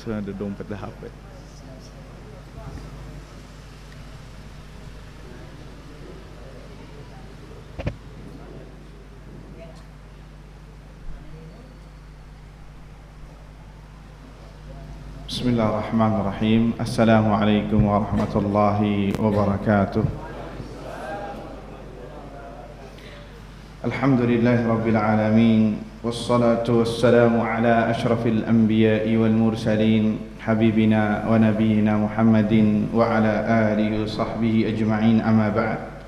Maksudnya ada dompet dan HP. Bismillahirrahmanirrahim. Assalamualaikum warahmatullahi wabarakatuh. Alhamdulillahi rabbil alamin. Wassalatu wassalamu ala ashrafil anbiya'i wal mursalin habibina wa nabiyyina Muhammadin wa ala alihi wa sahbihi ajma'in, amma ba'd.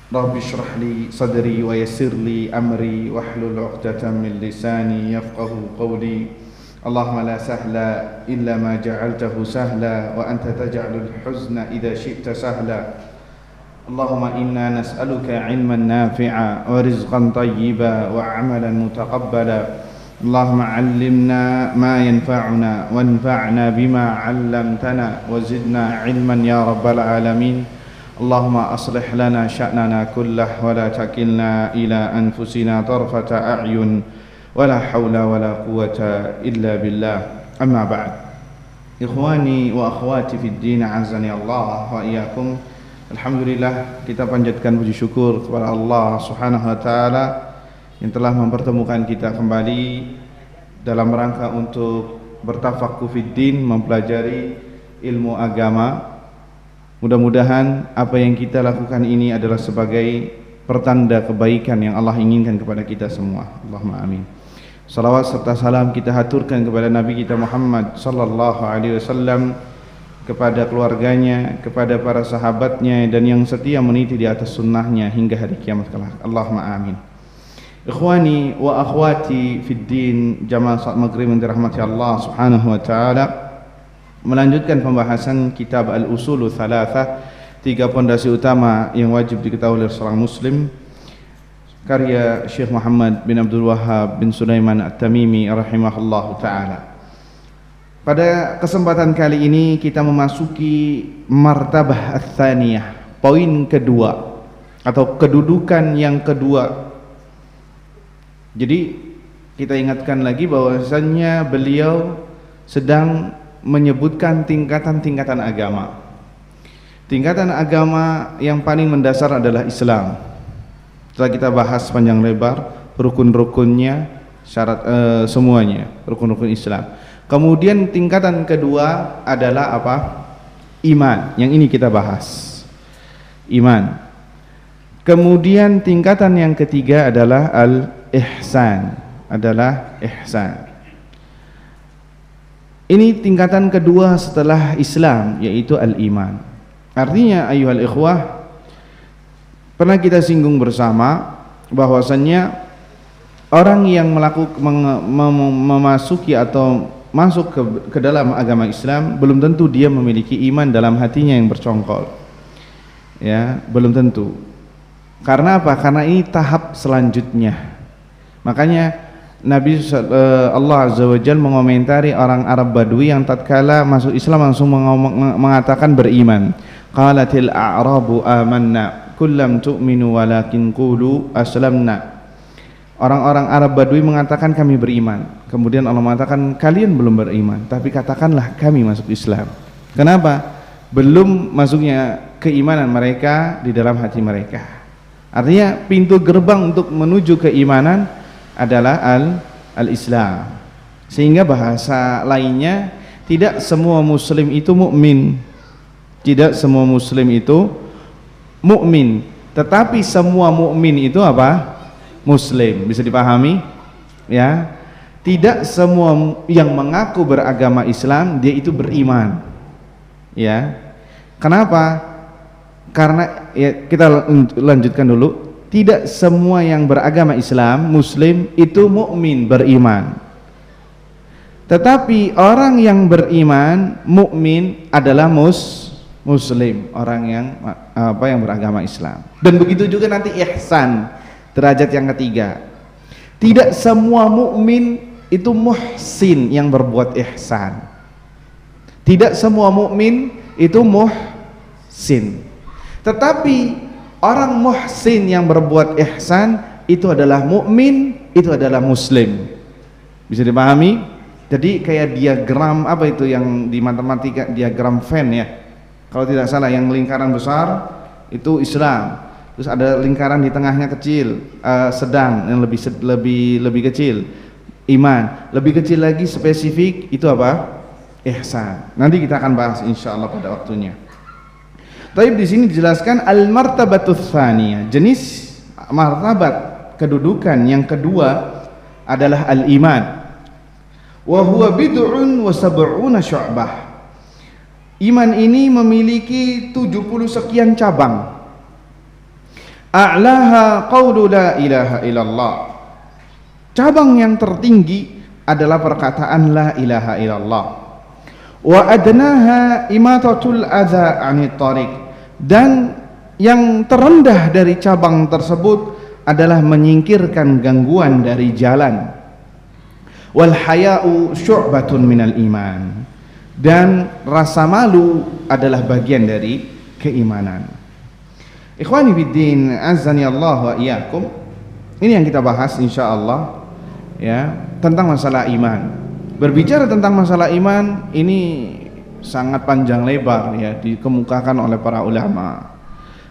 Rabbi shrah li sadri wa yassir li amri wahlul 'uqdatam min lisani yafqahu qawli. Allahumma la sahla illa ma ja'altahu sahla wa anta taj'alul huzna idza syi'ta sahla. Allahumma inna nas'aluka 'ilman nafi'a wa rizqan thayyiba wa 'amalan mutaqabbala. Allahumma 'allimna ma yanfa'una wanfa'na bima 'allamtana wa zidna 'ilman ya rabbal alamin. Allahumma aslih lana sya'nana kullah wa la takilna ila anfusina tarfata a'yun. Wala hawla wala quwwata illa billah. Amma ba'd. Ikhwani wa akhwati fid din, azani Allah wa iyyakum. Alhamdulillah, kita panjatkan puji syukur kepada Allah Subhanahu wa taala yang telah mempertemukan kita kembali dalam rangka untuk bertafaqquh fid din, mempelajari ilmu agama. Mudah-mudahan apa yang kita lakukan ini adalah sebagai pertanda kebaikan yang Allah inginkan kepada kita semua. Allahumma amin. Salawat serta salam kita haturkan kepada Nabi kita Muhammad sallallahu alaihi wasallam, kepada keluarganya, kepada para sahabatnya, dan yang setia meniti di atas sunnahnya hingga hari kiamat kelak. Allahumma amin. Ikhwani wa akhwati fid din, jamaah salat maghrib yang dirahmati Allah Subhanahu wa taala, melanjutkan pembahasan kitab Al-Usulu Thalathah, 3 pondasi utama yang wajib diketahui oleh seorang muslim, karya Syekh Muhammad bin Abdul Wahhab bin Sulaiman At-Tamimi rahimahullahu ta'ala. Pada kesempatan kali ini kita memasuki martabah ats-tsaniyah, poin kedua atau kedudukan yang kedua. Jadi kita ingatkan lagi bahwasannya beliau sedang menyebutkan tingkatan-tingkatan agama. Tingkatan agama yang paling mendasar adalah Islam. Setelah kita bahas panjang lebar rukun-rukunnya, syarat semuanya, rukun-rukun Islam. Kemudian tingkatan kedua adalah apa? Iman. Yang ini kita bahas. Iman. Kemudian tingkatan yang ketiga adalah al-ihsan. Ini tingkatan kedua setelah Islam, yaitu al-iman. Artinya ayyuhal ikhwah, pernah kita singgung bersama bahwasannya orang yang memasuki atau masuk ke dalam agama Islam belum tentu dia memiliki iman dalam hatinya yang bercongkol. Ya, belum tentu. Karena apa? Karena ini tahap selanjutnya. Makanya Allah Azza wa Jalla mengomentari orang Arab Badui yang tatkala masuk Islam langsung mengatakan beriman. Qalatil a'rabu amanna kullam tu'minu walakin qulu aslamna. Orang-orang Arab Badui mengatakan kami beriman. Kemudian Allah mengatakan kalian belum beriman, tapi katakanlah kami masuk Islam. Kenapa? Belum masuknya keimanan mereka di dalam hati mereka. Artinya pintu gerbang untuk menuju keimanan adalah al-Islam. Sehingga bahasa lainnya, tidak semua muslim itu mukmin. Tidak semua muslim itu mukmin, tetapi semua mukmin itu apa? Muslim. Bisa dipahami? Ya. Tidak semua yang mengaku beragama Islam dia itu beriman. Ya. Kenapa? Karena ya, kita lanjutkan dulu. Tidak semua yang beragama Islam, muslim itu mukmin, beriman. Tetapi orang yang beriman, mukmin adalah muslim, orang yang beragama Islam. Dan begitu juga nanti ihsan, derajat yang ketiga. Tidak semua mukmin itu muhsin, yang berbuat ihsan. Tidak semua mukmin itu muhsin. Tetapi orang muhsin yang berbuat ihsan itu adalah mukmin, itu adalah muslim. Bisa dipahami? Jadi kayak diagram apa itu yang di matematika, diagram Venn ya. Kalau tidak salah, yang lingkaran besar itu Islam. Terus ada lingkaran di tengahnya kecil, sedang, yang lebih kecil iman. Lebih kecil lagi spesifik itu apa? Ihsan. Nanti kita akan bahas insyaallah pada waktunya. Tapi di sini dijelaskan al-martabatus tsaniyah, jenis martabat kedudukan yang kedua adalah al-iman. Wa huwa bid'un wa sab'una syu'bah. Iman ini memiliki 70 sekian cabang. A'laha qaulu la ilaha illallah. Cabang yang tertinggi adalah perkataan la ilaha illallah. Wa adnaha imatatul adza 'anit thariq. Dan yang terendah dari cabang tersebut adalah menyingkirkan gangguan dari jalan. Wal haya'u syu'batun minal iman. Dan rasa malu adalah bagian dari keimanan. Ikhwani fiddin, azani Allah wa iyyakum. Ini yang kita bahas insyaallah ya, tentang masalah iman. Berbicara tentang masalah iman ini sangat panjang lebar ya, dikemukakan oleh para ulama.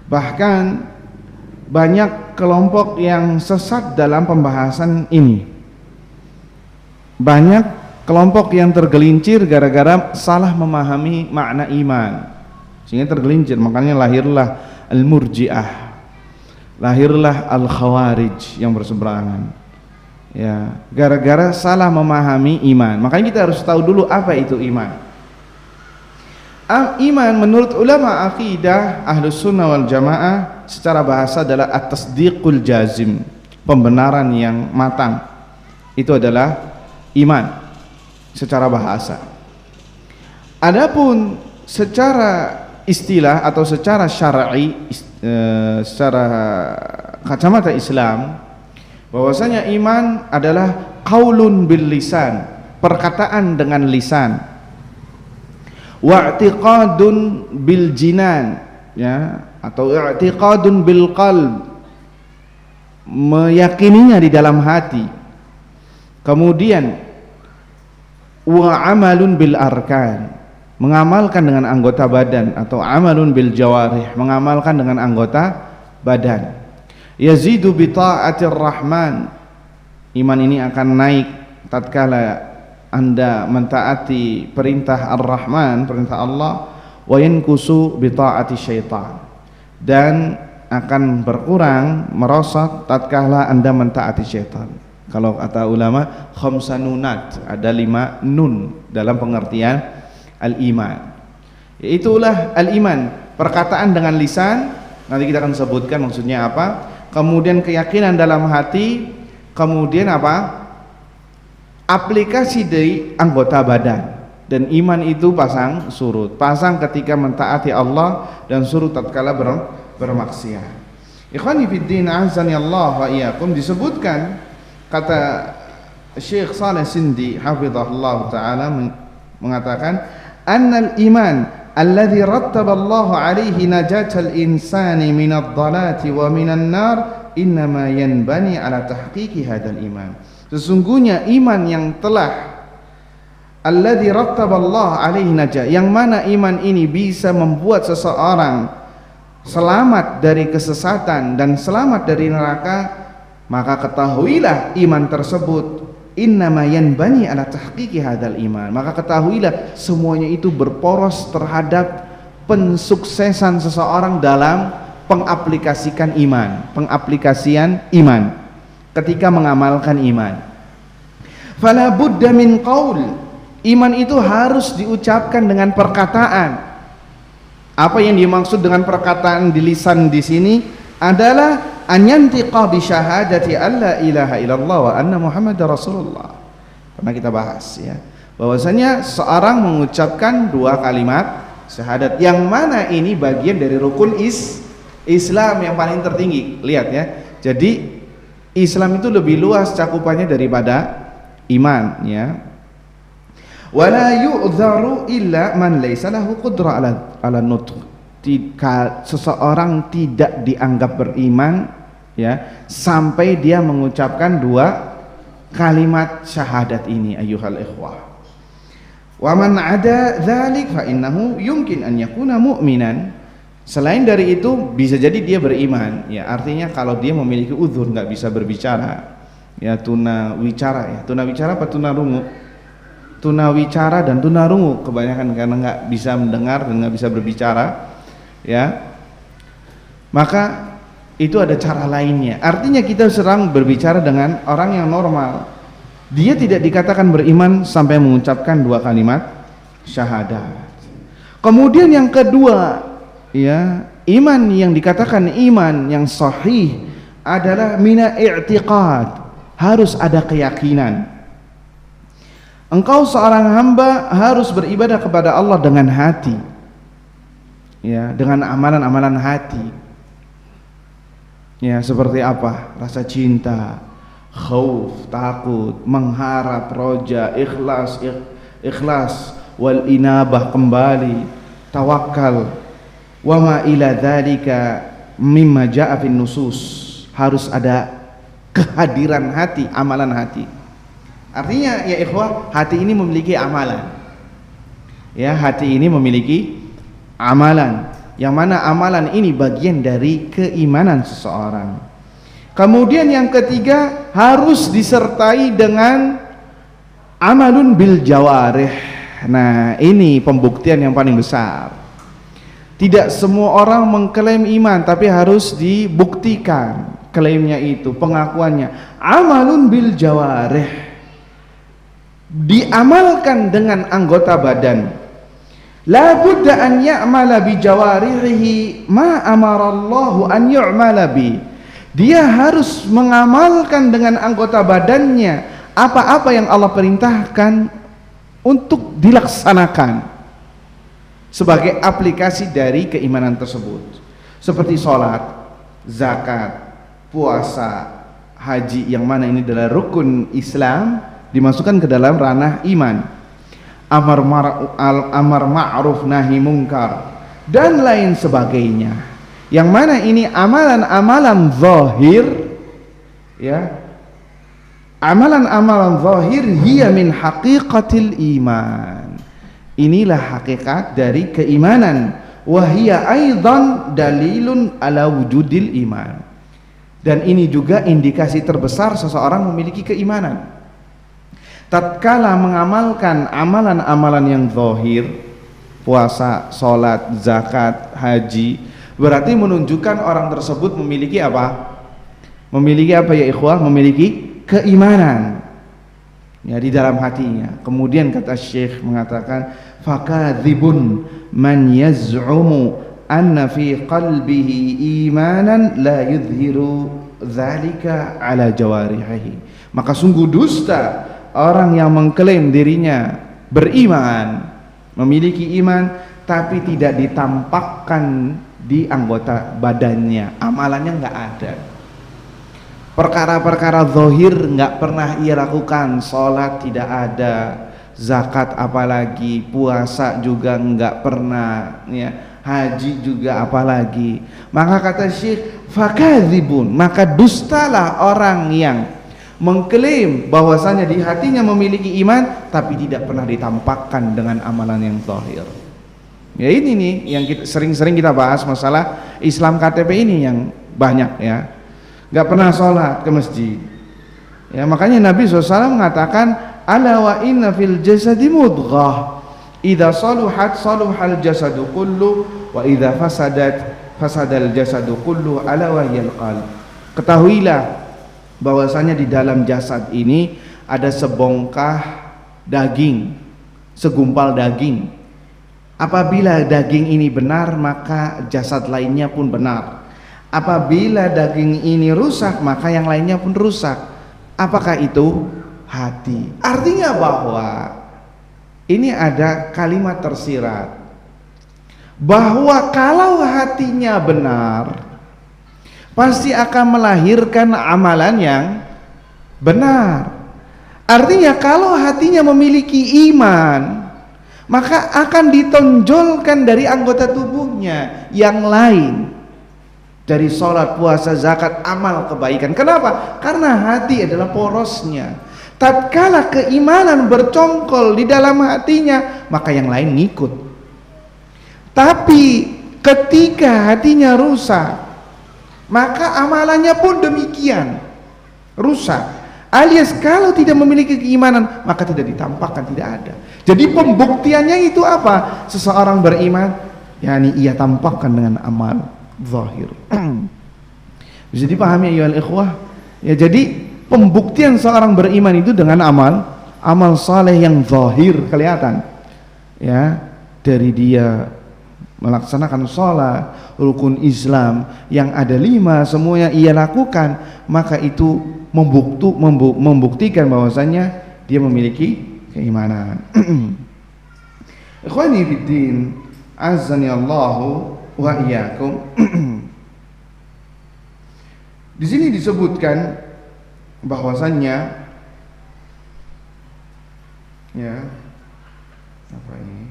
Bahkan banyak kelompok yang sesat dalam pembahasan ini. Banyak kelompok yang tergelincir gara-gara salah memahami makna iman, sehingga tergelincir. Makanya lahirlah al-murji'ah, lahirlah al-khawarij yang berseberangan ya, gara-gara salah memahami iman. Makanya kita harus tahu dulu apa itu iman. Iman menurut ulama akidah Ahlus Sunnah wal Jamaah secara bahasa adalah at-tasdiqul jazim, pembenaran yang matang. Itu adalah iman secara bahasa. Adapun secara istilah atau secara syar'i, secara kacamata Islam, bahwasanya iman adalah qaulun bil lisan, perkataan dengan lisan. Wa'tiqadun bil jinan ya, atau i'tiqadun bil qalb, meyakininya di dalam hati. Kemudian wa amalun bil arkan, mengamalkan dengan anggota badan, atau amalun bil jawarih, mengamalkan dengan anggota badan. Yazidu bi ta'atir rahman, iman ini akan naik tatkala Anda mentaati perintah Ar-Rahman, perintah Allah. Wa yankusu bi ta'ati syaitan, dan akan berkurang, merosot tatkala Anda mentaati syaitan. Kalau kata ulama khamsanunat, ada 5 nun dalam pengertian al-iman. Itulah al-iman, perkataan dengan lisan, nanti kita akan sebutkan maksudnya apa. Kemudian keyakinan dalam hati, kemudian apa? Aplikasi dari anggota badan. Dan iman itu pasang surut, pasang ketika mentaati Allah dan surut tatkala bermaksiat. Ikhwani fiddin, azani Allah wa iyyakum, disebutkan kata Syekh Saleh Sindi hafizahullah taala mengatakan annal iman alladhi rattaba Allah alaihi najatal insani minad dhalati wa minan nar innama yanbani ala tahqiqi hadzal iman. Sesungguhnya iman yang telah alladzi rattaballahu alaihi najah, yang mana iman ini bisa membuat seseorang selamat dari kesesatan dan selamat dari neraka, maka ketahuilah iman tersebut innama yanbani ala tahqiqi hadzal iman, maka ketahuilah semuanya itu berporos terhadap pensuksesan seseorang dalam pengaplikasian iman ketika mengamalkan iman. Fala budda min qaul, iman itu harus diucapkan dengan perkataan. Apa yang dimaksud dengan perkataan di lisan di sini adalah anyantiqa bi syahadati alla ilaha illallah wa anna muhammadar rasulullah. Pernah kita bahas ya, bahwasanya seorang mengucapkan 2 kalimat syahadat, yang mana ini bagian dari rukun Islam yang paling tertinggi. Lihat ya, jadi Islam itu lebih luas cakupannya daripada iman ya. Wala yu'dharu illa man laysa lahu qudrah ala nutq. Seseorang tidak dianggap beriman ya sampai dia mengucapkan 2 kalimat syahadat ini, ayyuhal ikhwah. Wa man ada dzalik fa innahu yumkin an yakuna mu'minan. Selain dari itu bisa jadi dia beriman. Ya, artinya kalau dia memiliki uzur nggak bisa berbicara, ya tuna wicara ya. Tuna wicara apa tuna rungu? Tuna wicara dan tuna rungu kebanyakan karena nggak bisa mendengar dan nggak bisa berbicara, ya. Maka itu ada cara lainnya. Artinya kita sedang berbicara dengan orang yang normal. Dia tidak dikatakan beriman sampai mengucapkan 2 kalimat syahadat. Kemudian yang kedua, ya, iman yang dikatakan iman yang sahih adalah mina i'tiqad, harus ada keyakinan. Engkau seorang hamba harus beribadah kepada Allah dengan hati, ya, dengan amalan-amalan hati, ya, seperti apa? Rasa cinta, khauf, takut, mengharap, roja, ikhlas, wal inabah, kembali, tawakal, wa ma ila dzalika mimma jaa fin nusus. Harus ada kehadiran hati, amalan hati. Artinya ya ikhwah, hati ini memiliki amalan. Ya, hati ini memiliki amalan, yang mana amalan ini bagian dari keimanan seseorang. Kemudian yang ketiga, harus disertai dengan amalun bil jawarih. Nah, ini pembuktian yang paling besar. Tidak semua orang mengklaim iman, tapi harus dibuktikan klaimnya itu, pengakuannya. Amalun bil jawarih, diamalkan dengan anggota badan. La budda an ya'mala bi jawarihi ma amarallahu an yu'mala bi. Dia harus mengamalkan dengan anggota badannya apa-apa yang Allah perintahkan untuk dilaksanakan sebagai aplikasi dari keimanan tersebut, seperti sholat, zakat, puasa, haji, yang mana ini adalah rukun Islam, dimasukkan ke dalam ranah iman. Amar ma'ruf nahi mungkar dan lain sebagainya, yang mana ini amalan-amalan zahir, ya, amalan-amalan zahir hiya min haqiqatil iman. Inilah hakikat dari keimanan. Wa hiya aidan dalilun ala wujudil iman. Dan ini juga indikasi terbesar seseorang memiliki keimanan. Tatkala mengamalkan amalan-amalan yang zahir, puasa, salat, zakat, haji, berarti menunjukkan orang tersebut memiliki apa? Memiliki apa ya ikhwah? Memiliki keimanan, ya, di dalam hatinya. Kemudian kata Syekh mengatakan, fakadzibun man yaz'umu anna fi qalbihi imanan la yudhiru dzalika ala jawarihi. Maka sungguh dusta orang yang mengklaim dirinya beriman, memiliki iman, tapi tidak ditampakkan di anggota badannya, amalannya nggak ada. Perkara-perkara zahir nggak pernah ia lakukan, sholat tidak ada, zakat apalagi, puasa juga nggak pernah, ya, haji juga apalagi. Maka kata Syekh, fakadzibun, maka dustalah orang yang mengklaim bahwasanya di hatinya memiliki iman tapi tidak pernah ditampakkan dengan amalan yang zahir. Ya, ini nih yang sering-sering kita bahas, masalah Islam KTP ini yang banyak, ya, nggak pernah sholat ke masjid, ya. Makanya Nabi SAW mengatakan, ala wa inna fil jasadi mudghah idza saluhat saluhal jasadu kullu wa idza fasadat fasadal jasadu kullu ala wa hiyal qalb. Ketahuilah bahwasanya di dalam jasad ini ada sebongkah daging, segumpal daging. Apabila daging ini benar, maka jasad lainnya pun benar. Apabila daging ini rusak, maka yang lainnya pun rusak. Apakah itu? Hati. Artinya bahwa ini ada kalimat tersirat bahwa kalau hatinya benar, pasti akan melahirkan amalan yang benar. Artinya kalau hatinya memiliki iman, maka akan ditonjolkan dari anggota tubuhnya yang lain, dari sholat, puasa, zakat, amal kebaikan. Kenapa? Karena hati adalah porosnya. Tatkala keimanan bercongkol di dalam hatinya, maka yang lain ngikut. Tapi ketika hatinya rusak, maka amalannya pun demikian rusak. Alias kalau tidak memiliki keimanan, maka tidak ditampakkan, tidak ada. Jadi pembuktiannya itu apa? Seseorang beriman, yakni ia tampakkan dengan amal zahir. Bisa dipahami ya ikhwah? Ya, jadi pembuktian seorang beriman itu dengan amal saleh yang zahir, kelihatan. Ya, dari dia melaksanakan sholat, rukun Islam yang ada 5 semuanya ia lakukan, maka itu membuktikan bahwasanya dia memiliki keimanan. Ikhwani fiddin, azani Allahu wa iyyakum. Di sini disebutkan bahwasanya ya apa ini?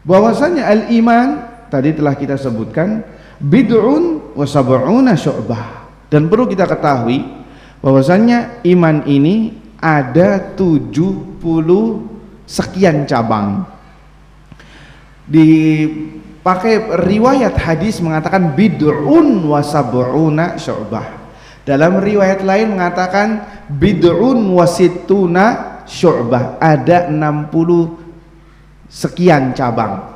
Bahwasanya al-iman tadi telah kita sebutkan bid'un wa sab'una syu'bah, dan perlu kita ketahui bahwasanya iman ini ada 70 sekian cabang. Dipakai riwayat hadis mengatakan bid'un wa sab'una syu'bah. Dalam riwayat lain mengatakan bid'un wa sittuna syu'bah, ada 60 sekian cabang.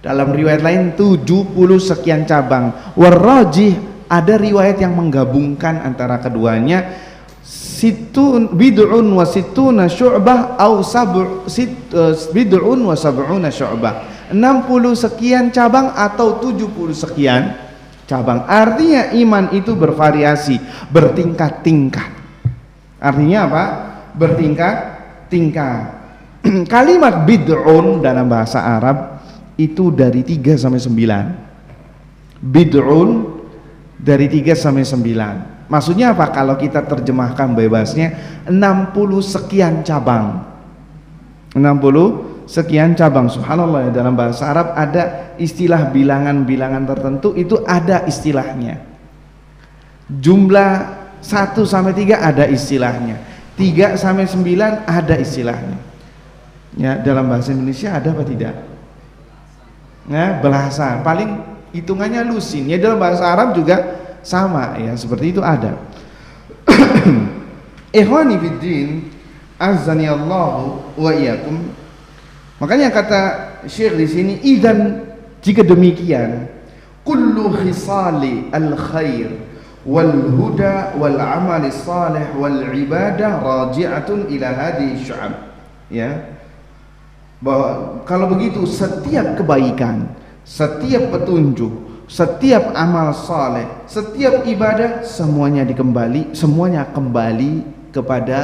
Dalam riwayat lain 70 sekian cabang. Warrajih, ada riwayat yang menggabungkan antara keduanya, bid'un wa sittuna syu'bah au bid'un wa sab'una syu'bah, 60 sekian cabang atau 70 sekian cabang. Artinya iman itu bervariasi, bertingkat-tingkat. Artinya apa? Bertingkat-tingkat. Kalimat bid'un dalam bahasa Arab itu dari 3 sampai 9. Bid'un dari 3 sampai 9. Maksudnya apa? Kalau kita terjemahkan bebasnya 60 sekian cabang. 60 sekian cabang. Subhanallah, ya, dalam bahasa Arab ada istilah bilangan-bilangan tertentu, itu ada istilahnya. Jumlah 1 sampai 3 ada istilahnya. 3 sampai 9 ada istilahnya. Ya, dalam bahasa Indonesia ada apa tidak? Nah, belasan, paling hitungannya lusin. Ya, dalam bahasa Arab juga sama, ya, seperti itu ada. Ikhwani fiddin, azani Allahu wa iyyakum. Makanya kata Syekh di sini, idzan, jika demikian, kullu khisali al-khair wal huda wal amali salih wal ibadah raji'atun ila hadhihi syu'ab. Ya, bahwa kalau begitu setiap kebaikan, setiap petunjuk, setiap amal saleh, setiap ibadah, semuanya kembali kepada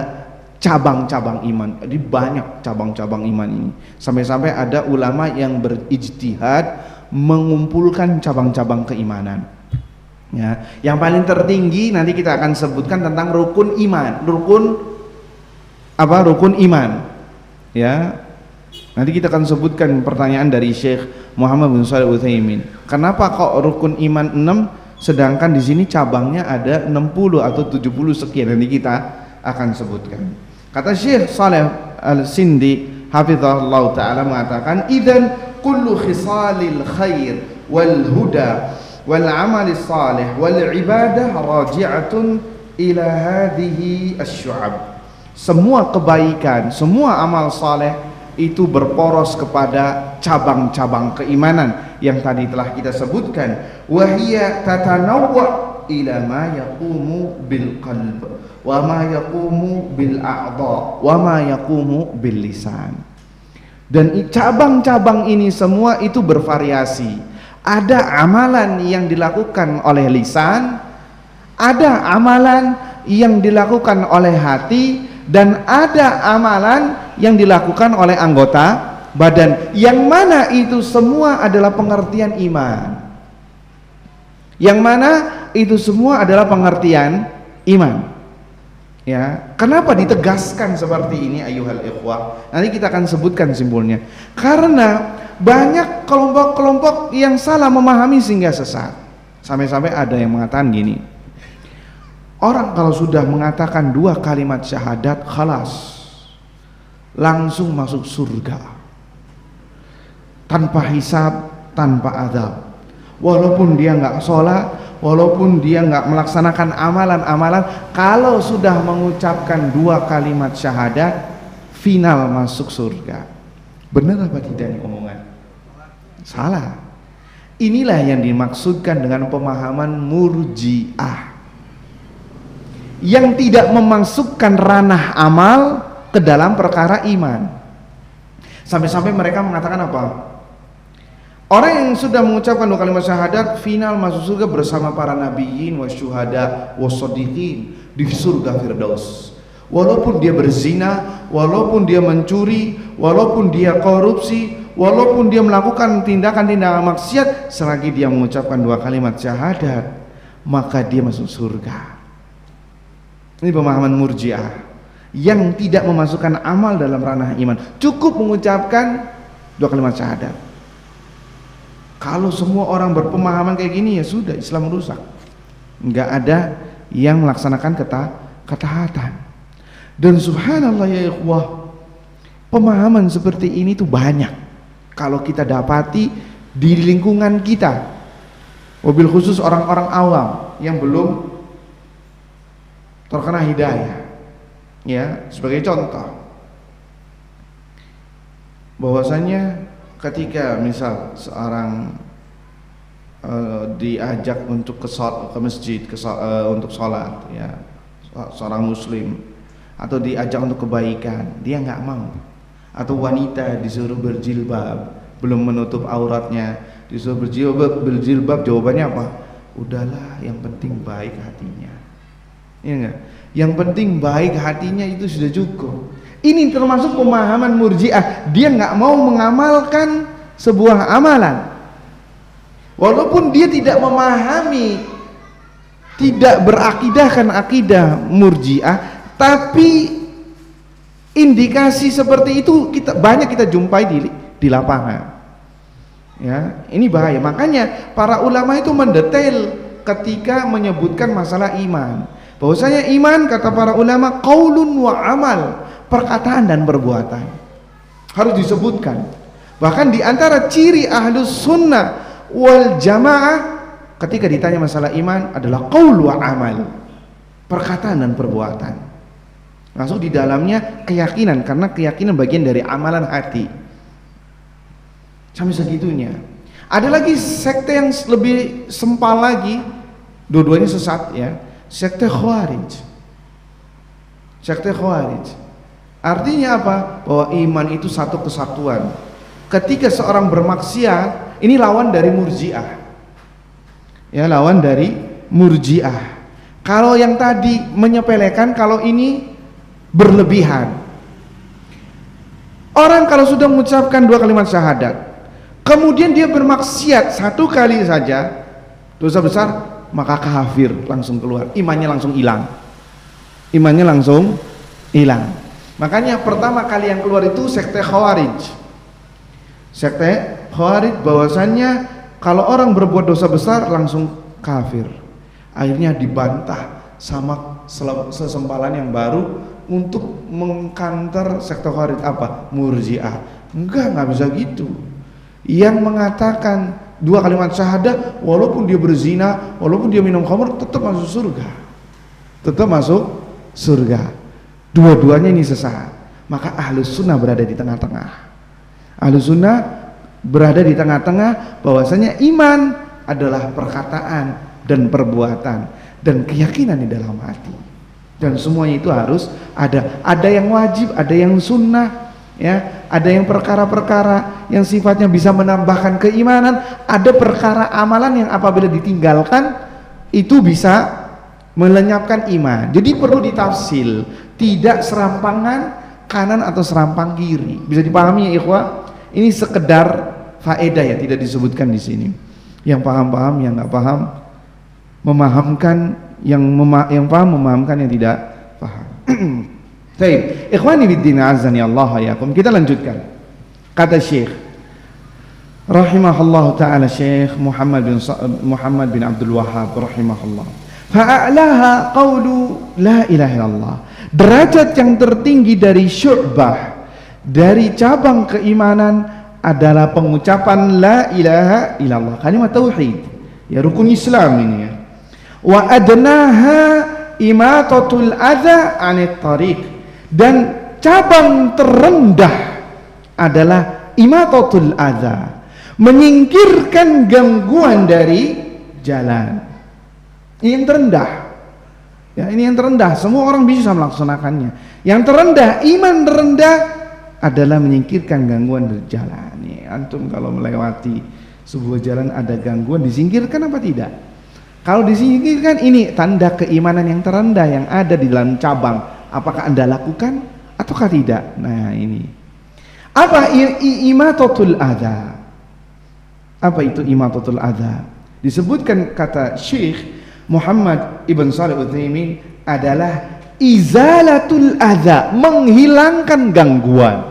cabang-cabang iman. Jadi banyak cabang-cabang iman ini, sampai-sampai ada ulama yang berijtihad mengumpulkan cabang-cabang keimanan. Ya, yang paling tertinggi nanti kita akan sebutkan tentang rukun iman. Rukun iman. Ya, nanti kita akan sebutkan pertanyaan dari Syekh Muhammad bin Shalih Al-Utsaimin. Kenapa kok rukun iman 6 sedangkan di sini cabangnya ada 60 atau 70 sekian? Nanti kita akan sebutkan. Kata Syekh Shalih Al-Sindi hafizahullah taala mengatakan, idzan kullu khisalil khair wal huda wal amali salih wal ibadah raji'atun ila hadhihi asy-syu'ab. Semua kebaikan, semua amal saleh itu berporos kepada cabang-cabang keimanan yang tadi telah kita sebutkan. Wahia tatanawwa ila ma yaqumu bil qalb wa ma yaqumu bil a'dha wa ma yaqumu bil lisan. Dan cabang-cabang ini semua itu bervariasi. Ada amalan yang dilakukan oleh lisan, ada amalan yang dilakukan oleh hati, dan ada amalan yang dilakukan oleh anggota badan, yang mana itu semua adalah pengertian iman. Yang mana itu semua adalah pengertian iman. Ya, kenapa ditegaskan seperti ini ayuhal ikhwah? Nanti kita akan sebutkan simpulnya. Karena banyak kelompok-kelompok yang salah memahami sehingga sesat. Sampai-sampai ada yang mengatakan gini, Orang kalau sudah mengatakan 2 kalimat syahadat, khalas, langsung masuk surga tanpa hisab, tanpa azab. Walaupun dia nggak sholat, walaupun dia nggak melaksanakan amalan-amalan, kalau sudah mengucapkan 2 kalimat syahadat, final masuk surga. Benar apa tidak ini omongan? Salah. Inilah yang dimaksudkan dengan pemahaman murji'ah, yang tidak memasukkan ranah amal ke dalam perkara iman. Sampai-sampai mereka mengatakan apa? Orang yang sudah mengucapkan 2 kalimat syahadat final masuk surga bersama para nabiyyin wasyuhada wassadiqin di surga Firdaus. Walaupun dia berzina, walaupun dia mencuri, walaupun dia korupsi, walaupun dia melakukan tindakan-tindakan maksiat, selagi dia mengucapkan 2 kalimat syahadat, maka dia masuk surga. Ini pemahaman murji'ah yang tidak memasukkan amal dalam ranah iman. Cukup mengucapkan 2 kalimat syahadat. Kalau semua orang berpemahaman kayak gini, ya sudah, Islam rusak. Enggak ada yang melaksanakan ketaatan. Dan subhanallah ya ikhwah, pemahaman seperti ini tuh banyak kalau kita dapati di lingkungan kita, wabil khusus orang-orang awam yang belum terkena hidayah. Ya, sebagai contoh, bahwasanya ketika misal seorang diajak untuk ke masjid, untuk sholat, ya, seorang muslim, atau diajak untuk kebaikan, dia nggak mau. Atau wanita disuruh berjilbab, belum menutup auratnya, disuruh berjilbab, jawabannya apa? Udahlah, yang penting baik hatinya. Iya enggak? Yang penting baik hatinya, itu sudah cukup. Ini termasuk pemahaman murji'ah. Dia nggak mau mengamalkan sebuah amalan, walaupun dia tidak memahami, tidak berakidahkan akidah murji'ah, tapi indikasi seperti itu banyak kita jumpai di lapangan. Ya, ini bahaya. Makanya para ulama itu mendetail ketika menyebutkan masalah iman. Bahwasanya iman, kata para ulama, qaulun wa amal, perkataan dan perbuatan. Harus disebutkan. Bahkan di antara ciri ahlus sunnah wal jamaah ketika ditanya masalah iman adalah qaul wa amal, perkataan dan perbuatan. Masuk di dalamnya keyakinan, karena keyakinan bagian dari amalan hati. Sampai segitunya. Ada lagi sekte yang lebih sempal lagi, dua-duanya sesat ya. Sekte Khawarij. Sekte Khawarij. Artinya apa? Bahwa iman itu satu kesatuan. Ketika seorang bermaksiat, ini lawan dari murji'ah. Ya, lawan dari murji'ah. Kalau yang tadi menyepelekan, kalau ini berlebihan. Orang kalau sudah mengucapkan 2 kalimat syahadat, kemudian dia bermaksiat 1 kali saja, dosa besar, maka kafir langsung keluar, imannya langsung hilang. Imannya langsung hilang. Makanya pertama kali yang keluar itu sekte Khawarij. Sekte Khawarij bahwasannya kalau orang berbuat dosa besar langsung kafir. Akhirnya dibantah sama sesempalan yang baru untuk mengkanter sekte Khawarij, apa? Murji'ah. Enggak bisa gitu. Yang mengatakan 2 kalimat syahadat, walaupun dia berzina, walaupun dia minum khamr, tetap masuk surga. Tetap masuk surga. Dua-duanya ini sesat. Maka ahlus sunnah berada di tengah-tengah. Ahlus sunnah berada di tengah-tengah, bahwasanya iman adalah perkataan dan perbuatan dan keyakinan di dalam hati. Dan semuanya itu harus ada. Ada yang wajib, ada yang sunnah, ya. Ada yang perkara-perkara yang sifatnya bisa menambahkan keimanan, ada perkara amalan yang apabila ditinggalkan itu bisa melenyapkan iman. Jadi perlu ditafsil, tidak serampangan kanan atau serampang kiri. Bisa dipahami ya ikhwah? Ini sekedar faedah ya, tidak disebutkan di sini. Yang paham-paham, yang nggak paham memahamkan, yang paham memahamkan, yang tidak paham. Baik, ikhwani biddin azani Allah yakum. Kita lanjutkan. Kata Syekh rahimahullah taala, Syekh Muhammad bin Abdul Wahhab rahimahullah, Fa'alaha qawlu la ilaha illallah. Derajat yang tertinggi dari syu'bah, dari cabang keimanan adalah pengucapan la ilaha illallah, kalimat tauhid, ya rukun Islam ini ya. Wa adnaha imatatul adza 'anit tariq, dan cabang terendah adalah imatatul adza, menyingkirkan gangguan dari jalan. Ini yang terendah. Ya, ini yang terendah. Semua orang bisa melaksanakannya. Yang terendah, iman terendah adalah menyingkirkan gangguan dari jalan. Nih, antum kalau melewati sebuah jalan ada gangguan, disingkirkan apa tidak? Kalau disingkirkan, ini tanda keimanan yang terendah yang ada di dalam cabang. Apakah Anda lakukan ataukah tidak? Nah, ini. Apa imatatul adza? Apa itu imatatul adza? Disebutkan kata Syekh Muhammad Ibn Shalih Utsaimin adalah izalatul adza, menghilangkan gangguan.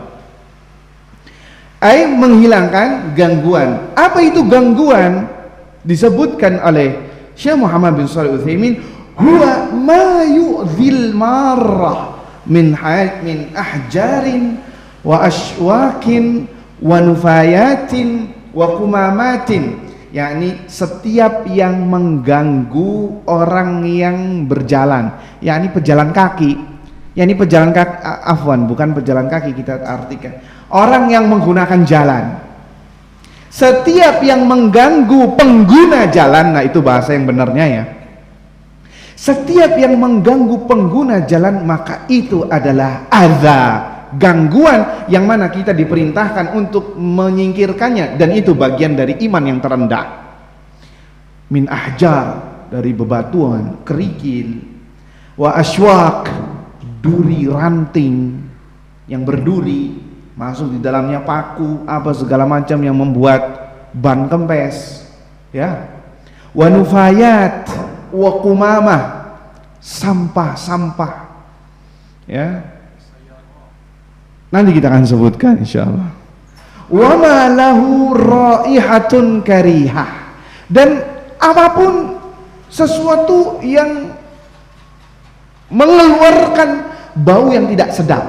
Menghilangkan gangguan. Apa itu gangguan? Disebutkan oleh Syekh Muhammad bin Shalih Utsaimin, huwa ma yu'dzil marrah min ahjarin wa ashwakin wa nufayatin wa kumamatin, yakni setiap yang mengganggu orang yang berjalan, yakni pejalan kaki, yakni pejalan kaki, afwan, bukan pejalan kaki kita artikan, orang yang menggunakan jalan. Setiap yang mengganggu pengguna jalan, nah itu bahasa yang benarnya ya. Setiap yang mengganggu pengguna jalan, maka itu adalah adza, gangguan yang mana kita diperintahkan untuk menyingkirkannya, dan itu bagian dari iman yang terendah. Min ahjar, dari bebatuan, kerikil, wa aswak, duri ranting yang berduri, masuk di dalamnya paku, apa segala macam yang membuat ban kempes, ya. Wa nufayat, wa kumamah, sampah-sampah, ya. Nanti kita akan sebutkan insyaallah. Wa ma lahu raihatun karihah, dan apapun sesuatu yang mengeluarkan bau yang tidak sedap,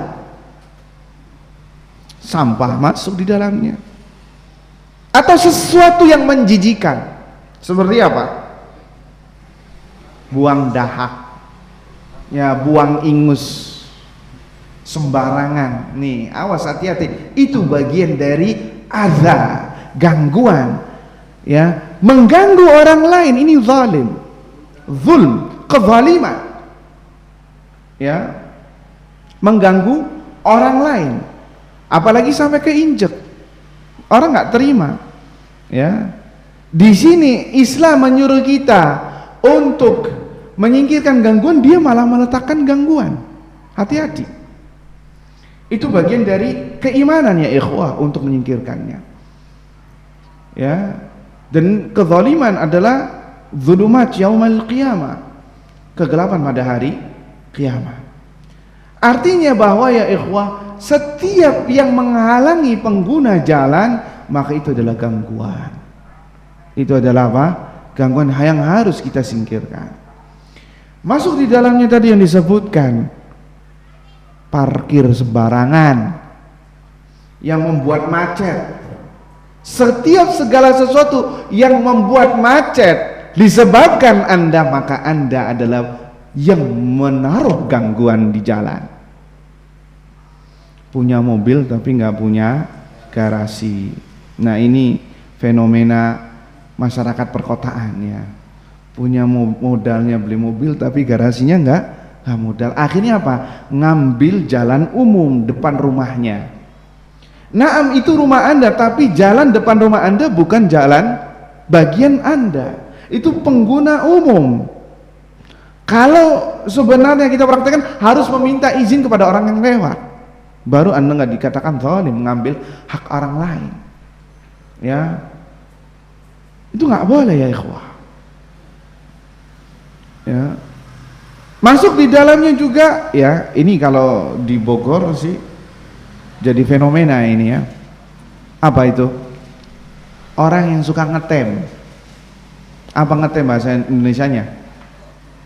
sampah masuk di dalamnya, atau sesuatu yang menjijikan. Seperti apa? Buang dahak, ya, buang ingus sembarangan. Nih, awas, hati-hati. Itu bagian dari adza, gangguan, ya, mengganggu orang lain. Ini zalim, zulm, kezaliman, ya, mengganggu orang lain, apalagi sampai keinjek, orang nggak terima, ya. Di sini Islam menyuruh kita untuk menyingkirkan gangguan, dia malah meletakkan gangguan. Hati-hati. Itu bagian dari keimanan ya ikhwah, untuk menyingkirkannya, ya. Dan kezaliman adalah zulumat yaumal qiyamah, kegelapan pada hari kiamat. Artinya bahwa ya ikhwah, setiap yang menghalangi pengguna jalan, maka itu adalah gangguan. Itu adalah apa? Gangguan yang harus kita singkirkan. Masuk di dalamnya tadi yang disebutkan, parkir sembarangan yang membuat macet. Setiap segala sesuatu yang membuat macet disebabkan Anda, maka Anda adalah yang menaruh gangguan di jalan. Punya mobil tapi nggak punya garasi. Nah, ini fenomena masyarakat perkotaan ya. Punya modalnya beli mobil tapi garasinya nggak modal. Akhirnya apa? Ngambil jalan umum depan rumahnya. Naam, itu rumah Anda, tapi jalan depan rumah Anda bukan jalan bagian Anda. Itu pengguna umum. Kalau sebenarnya kita praktekkan harus meminta izin kepada orang yang lewat, baru Anda nggak dikatakan zalim, mengambil hak orang lain, ya. Itu nggak boleh ya ikhwah, ya. Masuk di dalamnya juga ya, ini kalau di Bogor sih jadi fenomena ini ya. Apa itu? Orang yang suka ngetem. Apa ngetem bahasa Indonesianya?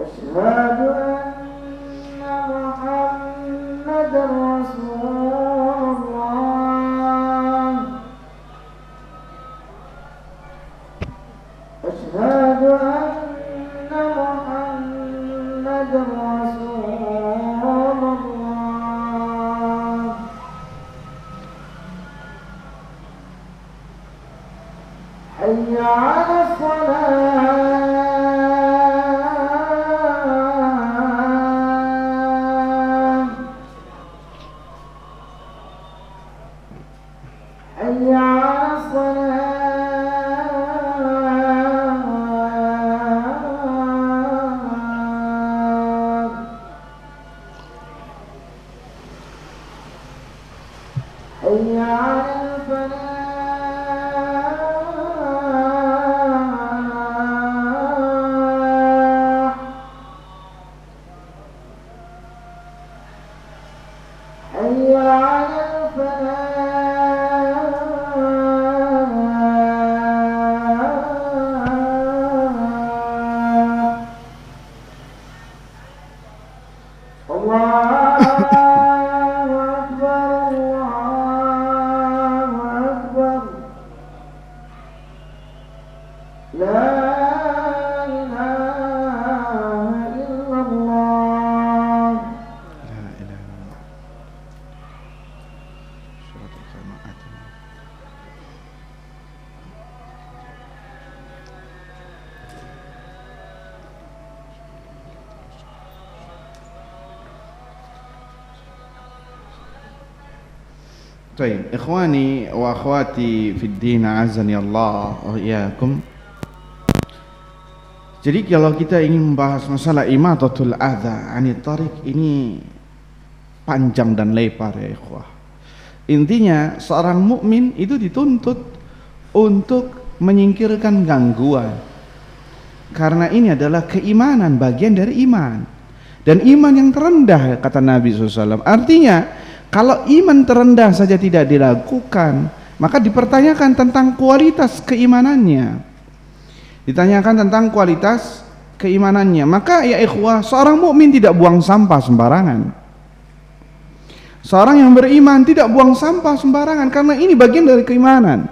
أشهد أن محمدا رسول الله أشهد أن محمدا رسول الله حي على الصلاة حي على الصلاة حي على الفلاح حي على الفلاح الله أكبر الله أكبر لا إله إلا الله لا إله إلا الله. Surat Al-Qama'at. Baik, ikhwani wa akhwati fid din, azani Allah wa iyyakum. Jadi kalau kita ingin membahas masalah imatatul adza 'anit thariq, ini panjang dan lebar ya ikhwah. Intinya seorang mukmin itu dituntut untuk menyingkirkan gangguan, karena ini adalah keimanan, bagian dari iman, dan iman yang terendah kata Nabi SAW. Artinya kalau iman terendah saja tidak dilakukan, maka dipertanyakan tentang kualitas keimanannya. Ditanyakan tentang kualitas keimanannya. Maka ya ikhwah, seorang mukmin tidak buang sampah sembarangan. Seorang yang beriman tidak buang sampah sembarangan, karena ini bagian dari keimanan.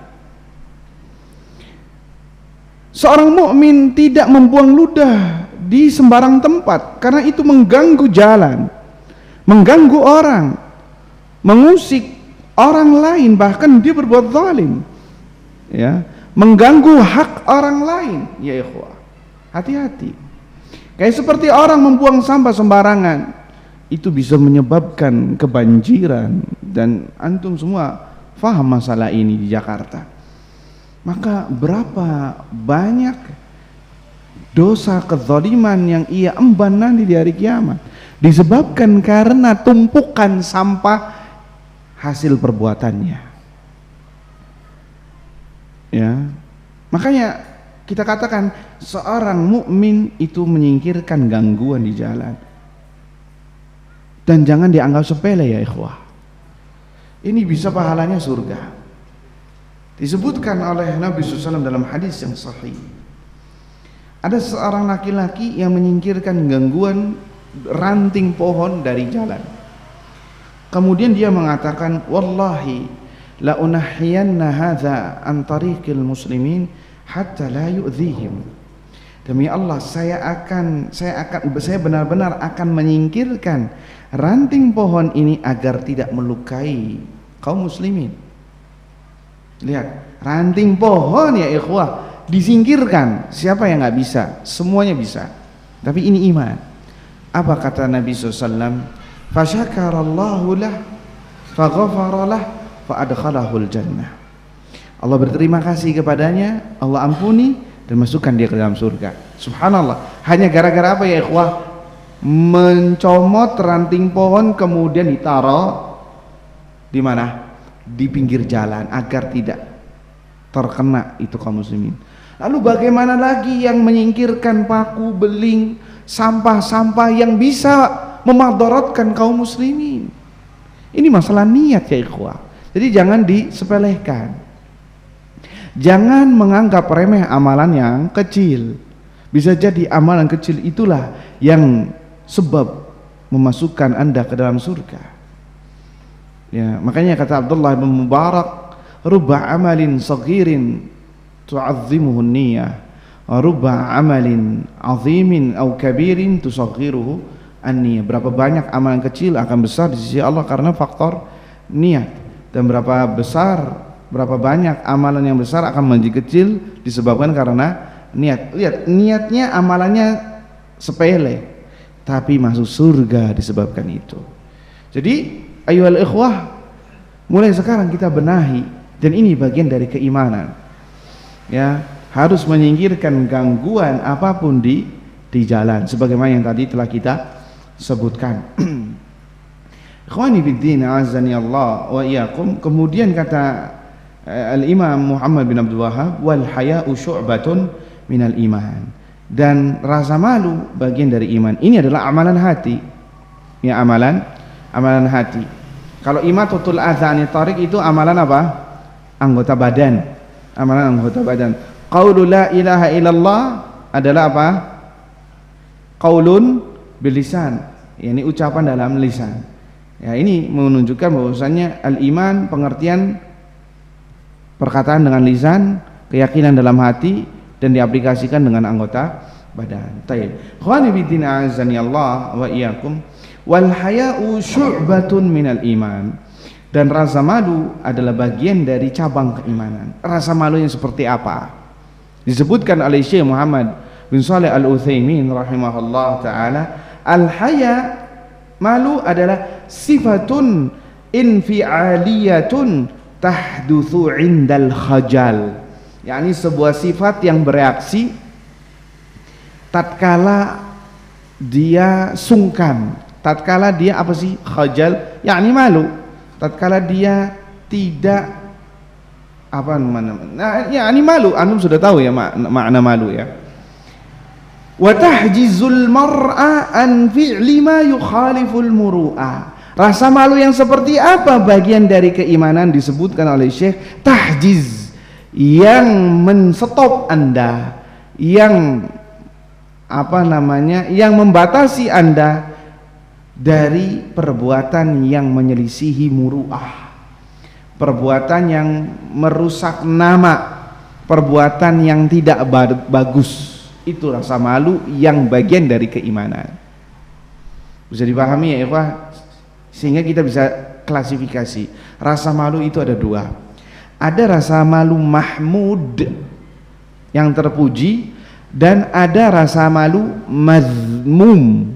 Seorang mukmin tidak membuang ludah di sembarang tempat, karena itu mengganggu jalan, mengganggu orang, mengusik orang lain, bahkan dia berbuat zalim, ya, mengganggu hak orang lain. Ya ikhwah, hati-hati. Kayak seperti orang membuang sampah sembarangan, itu bisa menyebabkan kebanjiran, dan antum semua faham masalah ini di Jakarta. Maka berapa banyak dosa kezaliman yang ia emban nanti di hari kiamat, disebabkan karena tumpukan sampah hasil perbuatannya. Ya, makanya kita katakan seorang mukmin itu menyingkirkan gangguan di jalan, dan jangan dianggap sepele ya ikhwah. Ini bisa pahalanya surga. Disebutkan oleh Nabi SAW dalam hadis yang sahih, ada seorang laki-laki yang menyingkirkan gangguan ranting pohon dari jalan. Kemudian dia mengatakan, wallahi la unahiyanna hadza an tariqil muslimin hatta la yu'dhihim. Demi Allah, saya benar-benar akan menyingkirkan ranting pohon ini agar tidak melukai kaum muslimin. Lihat, ranting pohon ya ikhwah disingkirkan. Siapa yang nggak bisa? Semuanya bisa. Tapi ini iman. Apa kata Nabi SAW? Fasyakarallahu lah, faghafaralah, faadkhalahul jannah. Allah berterima kasih kepadanya, Allah ampuni dan masukkan dia ke dalam surga. Subhanallah. Hanya gara-gara apa ya ikhwah? Mencomot ranting pohon kemudian ditaruh di mana? Di pinggir jalan agar tidak terkena itu kaum muslimin. Lalu bagaimana lagi yang menyingkirkan paku, beling, sampah-sampah yang bisa memadaratkan kaum muslimin? Ini masalah niat ya ikhwah. Jadi jangan disepelekan. Jangan menganggap remeh amalan yang kecil. Bisa jadi amalan kecil itulah yang sebab memasukkan Anda ke dalam surga. Ya, makanya kata Abdullah bin Mubarak, rubba amalin saghirin tu'azzimuhu an-niyah, wa rubba amalin 'azimin aw kabirin tusaghiruhu an-niyah. Berapa banyak amalan kecil akan besar di sisi Allah karena faktor niat, dan berapa banyak amalan yang besar akan menjadi kecil disebabkan karena niat. Lihat, niatnya amalannya sepele tapi masuk surga disebabkan itu. Jadi ayyuhal ikhwah, mulai sekarang kita benahi, dan ini bagian dari keimanan. Ya, harus menyingkirkan gangguan apapun di jalan sebagaimana yang tadi telah kita sebutkan. Ikhwani fiddin, azani Allah wa iyyakum. Kemudian kata Al-Imam Muhammad bin Abdul Wahhab, wal haya'u syu'batun minal iman, dan rasa malu bagian dari iman. Ini adalah amalan hati. Ya, amalan hati. Kalau imatatul adza anit thariq itu amalan apa? Anggota badan. Amalan anggota badan. Qaulu la ilaha illallah adalah apa? Qaulun bil lisan. Ini ucapan dalam lisan. Ya, ini menunjukkan bahwasannya al-iman pengertian perkataan dengan lisan, keyakinan dalam hati, dan diaplikasikan dengan anggota badan. Tayyib. Khawani bidin azani Allah wa iyyakum. Wal haya'u syu'batun minal iman. Dan rasa malu adalah bagian dari cabang keimanan. Rasa malu yang seperti apa? Disebutkan oleh Syekh Muhammad bin Shalih Al-Utsaimin rahimahullah taala, al-haya, malu adalah sifatun infi'aliyatun tahdutsu 'indal khajal. yakni sebuah sifat yang bereaksi tatkala dia sungkan, tatkala dia apa sih, khajal, yakni malu, tatkala dia tidak apa namanya, yakni malu. Antum sudah tahu ya makna malu ya. Wa tahjizul mar'a an fi'li ma yukhaliful muru'ah. Rasa malu yang seperti apa bagian dari keimanan disebutkan oleh Syekh, tahjiz, yang menstop Anda, yang apa namanya, yang membatasi Anda dari perbuatan yang menyelisihi muru'ah, perbuatan yang merusak nama, perbuatan yang tidak bagus. Itu rasa malu yang bagian dari keimanan. Bisa dipahami ya ikhwah? Sehingga kita bisa klasifikasi rasa malu itu ada dua. Ada rasa malu mahmud yang terpuji, dan ada rasa malu mazmum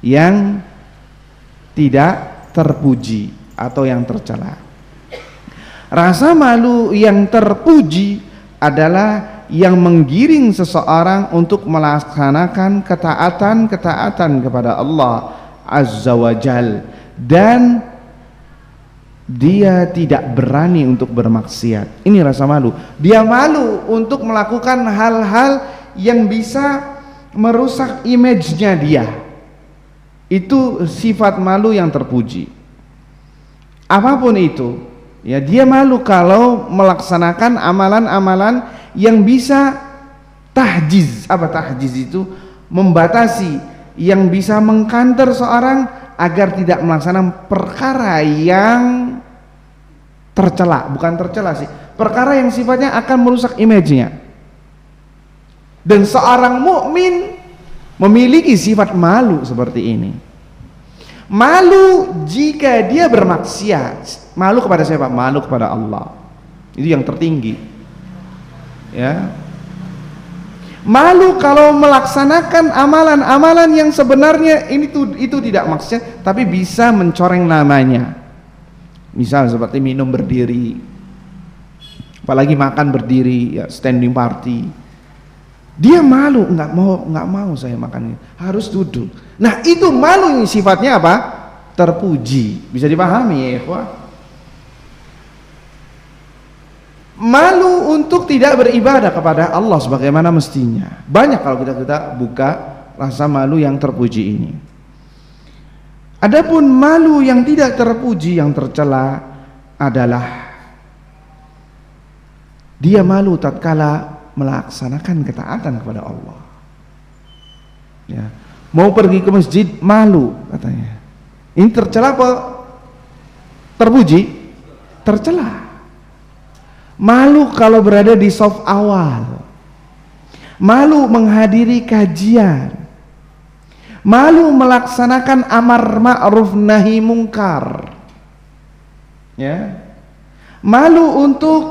yang tidak terpuji atau yang tercela. Rasa malu yang terpuji adalah yang menggiring seseorang untuk melaksanakan ketaatan kepada Allah Azza wa Jal, dan dia tidak berani untuk bermaksiat. Ini rasa malu. Dia malu untuk melakukan hal-hal yang bisa merusak image-nya dia. Itu sifat malu yang terpuji. Apapun itu, ya, dia malu kalau melaksanakan amalan-amalan yang bisa tahjiz. Apa tahjiz itu? Membatasi, yang bisa mengkanter seorang agar tidak melaksanakan perkara yang tercela, bukan tercela sih, perkara yang sifatnya akan merusak image-nya. Dan seorang mukmin memiliki sifat malu seperti ini. Malu jika dia bermaksiat. Malu kepada siapa? Malu kepada Allah. Itu yang tertinggi. Ya. Malu kalau melaksanakan amalan-amalan yang sebenarnya itu tidak maksudnya, tapi bisa mencoreng namanya. Misal seperti minum berdiri, apalagi makan berdiri, ya, standing party. Dia malu, nggak mau saya makan ini, harus duduk. Nah, itu malu yang sifatnya apa? Terpuji. Bisa dipahami ya ikhwah? Malu untuk tidak beribadah kepada Allah sebagaimana mestinya. Banyak kalau kita buka rasa malu yang terpuji ini. Adapun malu yang tidak terpuji, yang tercela adalah dia malu tatkala melaksanakan ketaatan kepada Allah. Ya. Mau pergi ke masjid malu katanya. Ini tercela apa terpuji? Tercela. Malu kalau berada di saf awal. Malu menghadiri kajian. Malu melaksanakan amar ma'ruf nahi mungkar. Ya. Malu untuk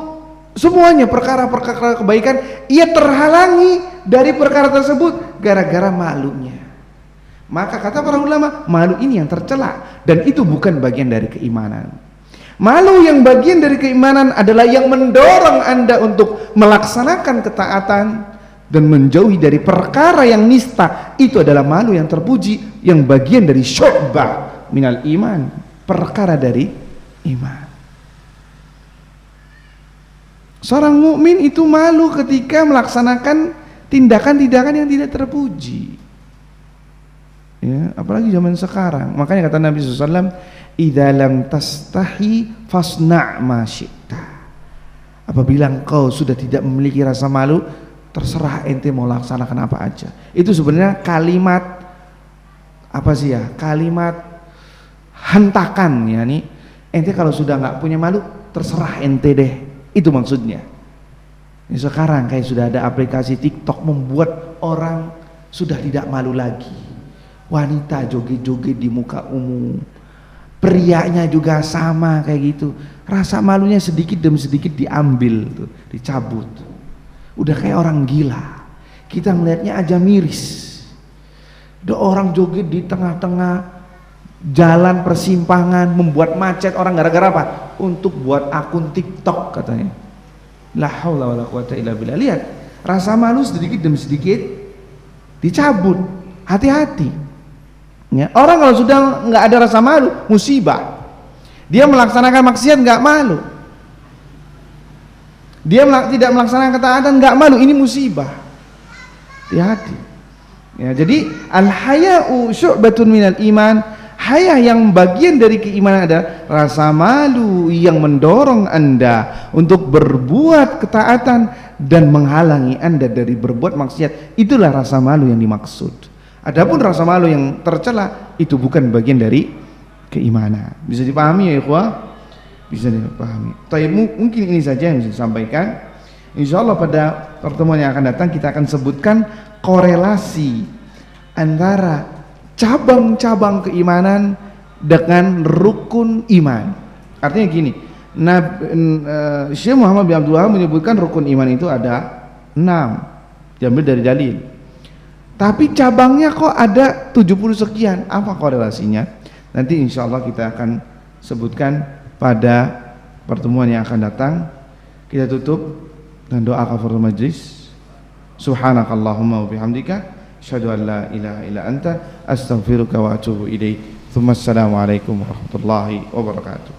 semuanya perkara-perkara kebaikan, ia terhalangi dari perkara tersebut gara-gara malunya. Maka kata para ulama, malu ini yang tercela dan itu bukan bagian dari keimanan. Malu yang bagian dari keimanan adalah yang mendorong Anda untuk melaksanakan ketaatan dan menjauhi dari perkara yang nista. Itu adalah malu yang terpuji, yang bagian dari syu'bah minal iman, perkara dari iman. Seorang mukmin itu malu ketika melaksanakan tindakan-tindakan yang tidak terpuji. Ya, apalagi zaman sekarang. Makanya kata Nabi SAW, "Idza lam tastahi fasna' ma syi'ta." Apabila engkau sudah tidak memiliki rasa malu, terserah ente mau laksanakan apa aja. Itu sebenarnya kalimat apa sih ya? Kalimat hentakan ya nih. Ente kalau sudah nggak punya malu, terserah ente deh. Itu maksudnya. Ini sekarang kayak sudah ada aplikasi TikTok membuat orang sudah tidak malu lagi. Wanita joget-joget di muka umum, prianya juga sama kayak gitu. Rasa malunya sedikit demi sedikit diambil tuh, dicabut. Udah kayak orang gila. Kita melihatnya aja miris. Ada orang joget di tengah-tengah jalan persimpangan, membuat macet orang gara-gara apa? Untuk buat akun TikTok katanya. La haula wala quwata illa billah. Lihat, rasa malu sedikit demi sedikit dicabut. Hati-hati. Ya, orang kalau sudah nggak ada rasa malu, musibah. Dia melaksanakan maksiat nggak malu. Dia tidak melaksanakan ketaatan nggak malu, ini musibah. Hati-hati. Ya, jadi al-haya'u syu'batun minal iman. Haya yang bagian dari keimanan ada rasa malu yang mendorong Anda untuk berbuat ketaatan dan menghalangi Anda dari berbuat maksiat. Itulah rasa malu yang dimaksud. Adapun rasa malu yang tercela itu bukan bagian dari keimanan. Bisa dipahami ya ikhwah? Bisa dipahami. Tapi mungkin ini saja yang bisa disampaikan. Insyaallah pada pertemuan yang akan datang kita akan sebutkan korelasi antara cabang-cabang keimanan dengan rukun iman. Artinya gini, Syekh Muhammad bin Abdul Wahab menyebutkan rukun iman itu ada 6, diambil dari dalil. Tapi cabangnya kok ada 70 sekian. Apa korelasinya? Nanti insya Allah kita akan sebutkan pada pertemuan yang akan datang. Kita tutup dengan doa kafaratul majlis. Subhanakallahumma wa bihamdika asyhadu an la ilaha illa anta astaghfiruka wa atubu ilaik. Assalamualaikum warahmatullahi wabarakatuh.